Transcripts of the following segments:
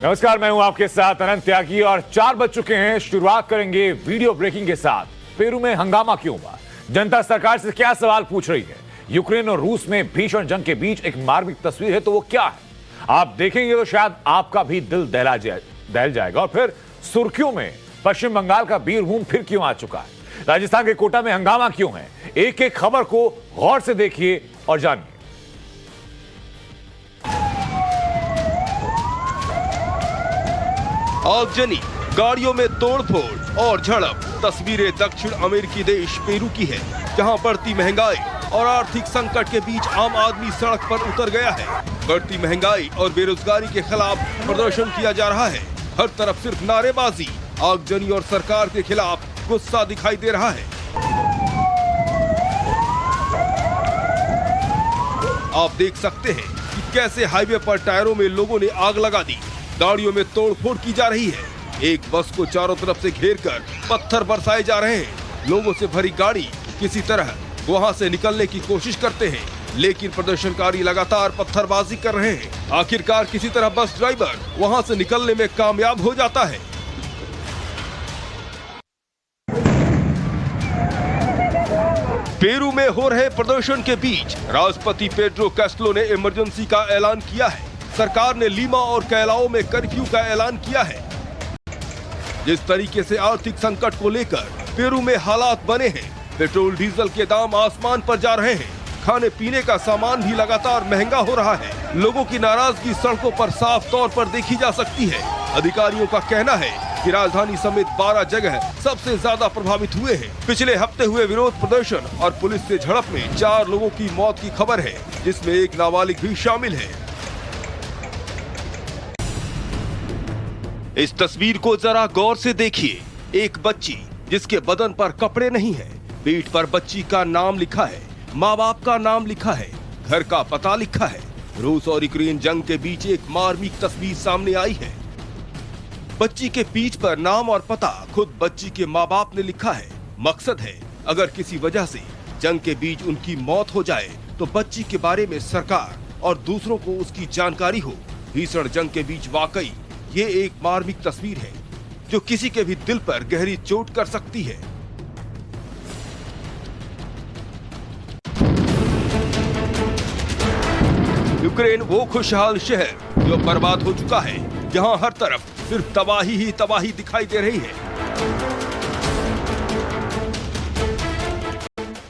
नमस्कार, मैं हूं आपके साथ अनंत त्यागी और 4 बज चुके हैं। शुरुआत करेंगे वीडियो ब्रेकिंग के साथ। पेरू में हंगामा क्यों हुआ? जनता सरकार से क्या सवाल पूछ रही है? यूक्रेन और रूस में भीषण जंग के बीच एक मार्मिक तस्वीर है, तो वो क्या है? आप देखेंगे तो शायद आपका भी दिल दहल जाएगा। और फिर सुर्खियों में पश्चिम बंगाल का बीरभूम फिर क्यों आ चुका है? राजस्थान के कोटा में हंगामा क्यों है? एक एक खबर को गौर से देखिए और जानिए। आगजनी, गाड़ियों में तोड़फोड़ और झड़प। तस्वीरें दक्षिण अमेरिकी देश पेरू की है, जहां बढ़ती महंगाई और आर्थिक संकट के बीच आम आदमी सड़क पर उतर गया है। बढ़ती महंगाई और बेरोजगारी के खिलाफ प्रदर्शन किया जा रहा है। हर तरफ सिर्फ नारेबाजी, आगजनी और सरकार के खिलाफ गुस्सा दिखाई दे रहा है। आप देख सकते हैं कि कैसे हाईवे पर टायरों में लोगों ने आग लगा दी। गाड़ियों में तोड़फोड़ की जा रही है। एक बस को चारों तरफ से घेरकर पत्थर बरसाए जा रहे हैं। लोगों से भरी गाड़ी किसी तरह वहां से निकलने की कोशिश करते हैं, लेकिन प्रदर्शनकारी लगातार पत्थरबाजी कर रहे हैं। आखिरकार किसी तरह बस ड्राइवर वहां से निकलने में कामयाब हो जाता है। पेरू में हो रहे प्रदर्शन के बीच राष्ट्रपति पेड्रो कैस्टलो ने इमरजेंसी का ऐलान किया है। सरकार ने लीमा और कैलाओ में कर्फ्यू का ऐलान किया है। जिस तरीके से आर्थिक संकट को लेकर पेरू में हालात बने हैं, पेट्रोल डीजल के दाम आसमान पर जा रहे हैं। खाने पीने का सामान भी लगातार महंगा हो रहा है। लोगों की नाराजगी सड़कों पर साफ तौर पर देखी जा सकती है। अधिकारियों का कहना है कि राजधानी समेत 12 जगह सबसे ज्यादा प्रभावित हुए हैं। पिछले हफ्ते हुए विरोध प्रदर्शन और पुलिस से झड़प में 4 लोगों की मौत की खबर है, जिसमें एक नाबालिग भी शामिल है। इस तस्वीर को जरा गौर से देखिए। एक बच्ची जिसके बदन पर कपड़े नहीं है, पीठ पर बच्ची का नाम लिखा है, माँ बाप का नाम लिखा है, घर का पता लिखा है। रूस और यूक्रेन जंग के बीच एक मार्मिक तस्वीर सामने आई है। बच्ची के पीठ पर नाम और पता खुद बच्ची के माँ बाप ने लिखा है। मकसद है, अगर किसी वजह से जंग के बीच उनकी मौत हो जाए तो बच्ची के बारे में सरकार और दूसरों को उसकी जानकारी हो। भीषण जंग के बीच वाकई ये एक मार्मिक तस्वीर है, जो किसी के भी दिल पर गहरी चोट कर सकती है। यूक्रेन वो खुशहाल शहर जो बर्बाद हो चुका है, जहां हर तरफ सिर्फ तबाही ही तबाही दिखाई दे रही है।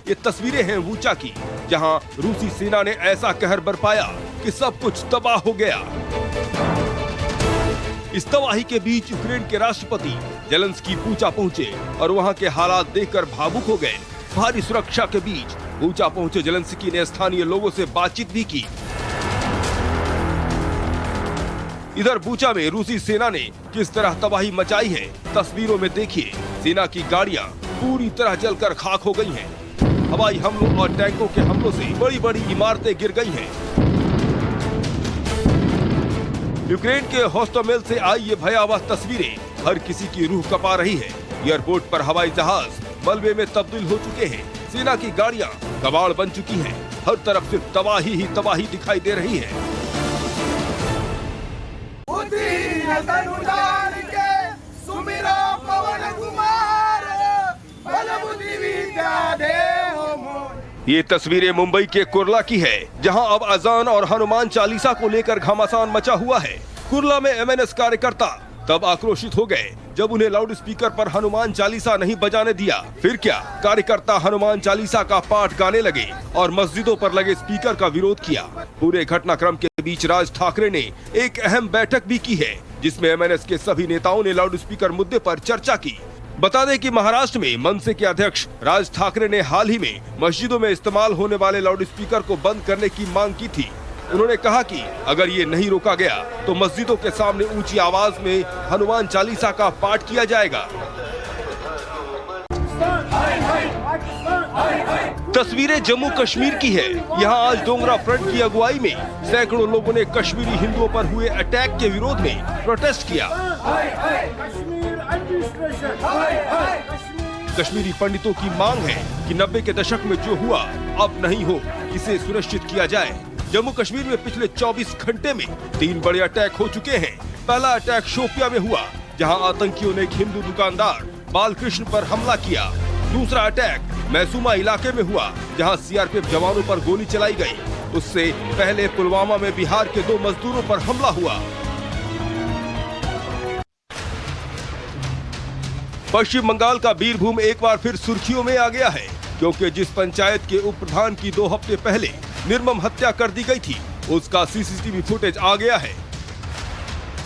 ये तस्वीरें हैं वूचा की, जहां रूसी सेना ने ऐसा कहर बरपाया कि सब कुछ तबाह हो गया। इस तबाही के बीच यूक्रेन के राष्ट्रपति जेलेंस्की बूचा पहुंचे और वहां के हालात देखकर भावुक हो गए। भारी सुरक्षा के बीच बूचा पहुंचे जेलेंस्की ने स्थानीय लोगों से बातचीत भी की। इधर बूचा में रूसी सेना ने किस तरह तबाही मचाई है, तस्वीरों में देखिए। सेना की गाड़ियां पूरी तरह जलकर खाक हो गई हैं। हवाई हमलों और टैंकों के हमलों से बड़ी बड़ी इमारतें गिर गई हैं। यूक्रेन के होस्टोमेल से आई ये भयावह तस्वीरें हर किसी की रूह कपा रही है। एयरपोर्ट पर हवाई जहाज मलबे में तब्दील हो चुके हैं। सेना की गाड़ियां कबाड़ बन चुकी हैं। हर तरफ सिर्फ तबाही ही तबाही दिखाई दे रही है। ये तस्वीरें मुंबई के कुर्ला की है, जहां अब अजान और हनुमान चालीसा को लेकर घमासान मचा हुआ है। कुर्ला में एमएनएस कार्यकर्ता तब आक्रोशित हो गए जब उन्हें लाउड स्पीकर पर हनुमान चालीसा नहीं बजाने दिया। फिर क्या, कार्यकर्ता हनुमान चालीसा का पाठ गाने लगे और मस्जिदों पर लगे स्पीकर का विरोध किया। पूरे घटनाक्रम के बीच राज ठाकरे ने एक अहम बैठक भी की है, जिसमें एमएनएस के सभी नेताओं ने लाउड स्पीकर मुद्दे पर चर्चा की। बता दें कि महाराष्ट्र में मनसे के अध्यक्ष राज ठाकरे ने हाल ही में मस्जिदों में इस्तेमाल होने वाले लाउड स्पीकर को बंद करने की मांग की थी। उन्होंने कहा कि अगर ये नहीं रोका गया तो मस्जिदों के सामने ऊंची आवाज में हनुमान चालीसा का पाठ किया जाएगा। तस्वीरें जम्मू कश्मीर की है। यहाँ आज डोगरा फ्रंट की अगुवाई में सैकड़ों लोगों ने कश्मीरी हिंदुओं पर हुए अटैक के विरोध में प्रोटेस्ट किया। कश्मीरी पंडितों की मांग है कि 90 के दशक में जो हुआ अब नहीं हो, इसे सुनिश्चित किया जाए। जम्मू कश्मीर में पिछले 24 घंटे में 3 बड़े अटैक हो चुके हैं। पहला अटैक शोपिया में हुआ, जहां आतंकियों ने एक हिंदू दुकानदार बालकृष्ण पर हमला किया। दूसरा अटैक मैसूमा इलाके में हुआ, जहां सीआरपीएफ जवानों पर गोली चलाई गई। उससे पहले पुलवामा में बिहार के 2 मजदूरों पर हमला हुआ। पश्चिम बंगाल का बीरभूम एक बार फिर सुर्खियों में आ गया है, क्योंकि जिस पंचायत के उप प्रधान की 2 हफ्ते पहले निर्मम हत्या कर दी गई थी, उसका सीसीटीवी फुटेज आ गया है।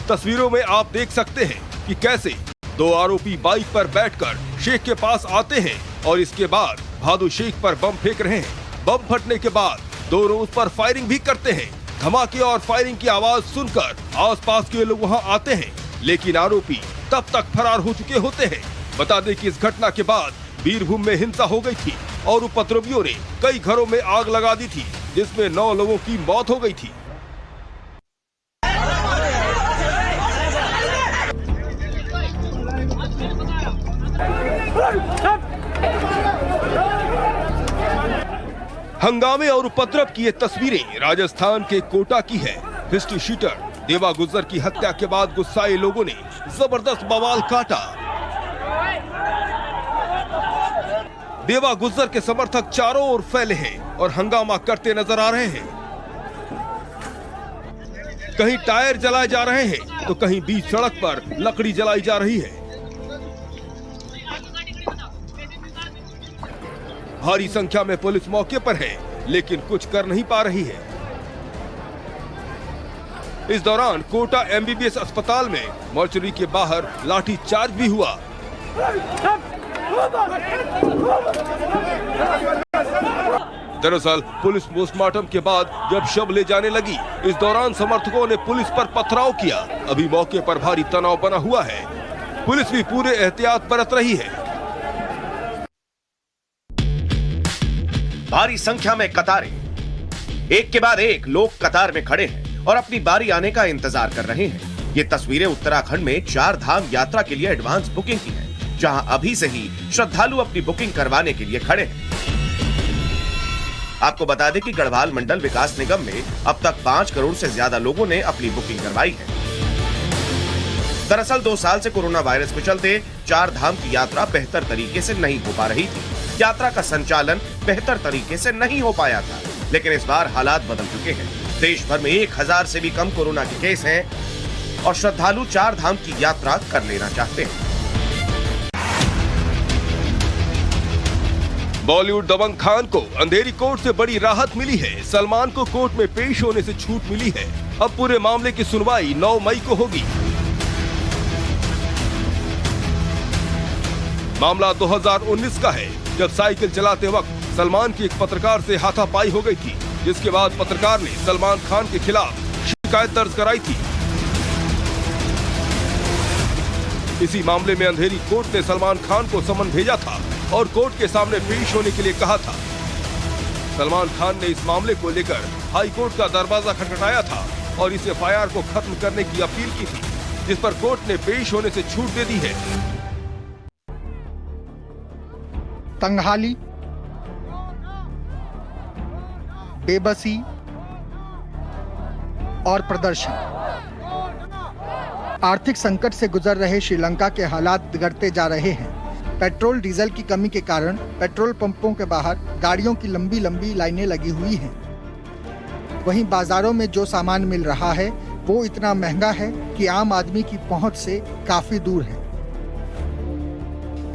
तस्वीरों में आप देख सकते हैं कि कैसे 2 आरोपी बाइक पर बैठकर शेख के पास आते हैं और इसके बाद भादु शेख पर बम फेंक रहे हैं। बम फटने के बाद दोनों उस पर फायरिंग भी करते हैं। धमाके और फायरिंग की आवाज सुनकर आसपास के लोग वहां आते हैं, लेकिन आरोपी तब तक फरार हो चुके होते हैं। बता दें कि इस घटना के बाद बीरभूम में हिंसा हो गई थी और उपद्रवियों ने कई घरों में आग लगा दी थी, जिसमें 9 लोगों की मौत हो गई थी। हंगामे और उपद्रव की ये तस्वीरें राजस्थान के कोटा की है। हिस्ट्री शीटर देवा गुज्जर की हत्या के बाद गुस्साए लोगों ने जबरदस्त बवाल काटा। देवा गुज्जर के समर्थक चारों ओर फैले हैं और हंगामा करते नजर आ रहे हैं। कहीं टायर जलाए जा रहे हैं तो कहीं बीच सड़क पर लकड़ी जलाई जा रही है। भारी संख्या में पुलिस मौके पर है, लेकिन कुछ कर नहीं पा रही है। इस दौरान कोटा एमबीबीएस अस्पताल में मोर्चरी के बाहर लाठी चार्ज भी हुआ। दरअसल पुलिस पोस्टमार्टम के बाद जब शव ले जाने लगी, इस दौरान समर्थकों ने पुलिस पर पथराव किया। अभी मौके पर भारी तनाव बना हुआ है। पुलिस भी पूरे एहतियात बरत रही है। भारी संख्या में कतारें, एक के बाद एक लोग कतार में खड़े हैं और अपनी बारी आने का इंतजार कर रहे हैं। ये तस्वीरें उत्तराखंड में 4 धाम यात्रा के लिए एडवांस बुकिंग की है, जहां अभी से ही श्रद्धालु अपनी बुकिंग करवाने के लिए खड़े हैं। आपको बता दें कि गढ़वाल मंडल विकास निगम में अब तक 5 करोड़ से ज्यादा लोगों ने अपनी बुकिंग करवाई है। दरअसल 2 साल से कोरोना वायरस के चलते 4 धाम की यात्रा बेहतर तरीके से नहीं हो पा रही थी। यात्रा का संचालन बेहतर तरीके से नहीं हो पाया था, लेकिन इस बार हालात बदल चुके हैं। देश भर में 1000 से भी कम कोरोना के केस हैं और श्रद्धालु 4 धाम की यात्रा कर लेना चाहते हैं। बॉलीवुड दबंग खान को अंधेरी कोर्ट से बड़ी राहत मिली है। सलमान को कोर्ट में पेश होने से छूट मिली है। अब पूरे मामले की सुनवाई 9 मई को होगी। मामला 2019 का है, जब साइकिल चलाते वक्त सलमान की एक पत्रकार से हाथापाई हो गई थी, जिसके बाद पत्रकार ने सलमान खान के खिलाफ शिकायत दर्ज कराई थी। इसी मामले में अंधेरी कोर्ट ने सलमान खान को समन भेजा था और कोर्ट के सामने पेश होने के लिए कहा था। सलमान खान ने इस मामले को लेकर हाई कोर्ट का दरवाजा खटखटाया था और इस एफआईआर को खत्म करने की अपील की थी, जिस पर कोर्ट ने पेश होने से छूट दे दी है। तंगहाली, बेबसी और प्रदर्शन। आर्थिक संकट से गुजर रहे श्रीलंका के हालात बिगड़ते जा रहे हैं। पेट्रोल डीजल की कमी के कारण पेट्रोल पंपों के बाहर गाड़ियों की लंबी लंबी लाइनें लगी हुई हैं। वहीं बाजारों में जो सामान मिल रहा है वो इतना महंगा है कि आम आदमी की पहुंच से काफी दूर है।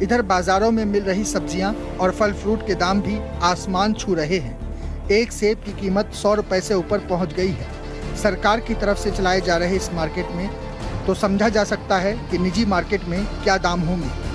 इधर बाजारों में मिल रही सब्जियां और फल फ्रूट के दाम भी आसमान छू रहे हैं। एक सेब की कीमत 100 रुपए से ऊपर पहुंच गई है। सरकार की तरफ से चलाए जा रहे इस मार्केट में तो समझा जा सकता है कि निजी मार्केट में क्या दाम होंगे।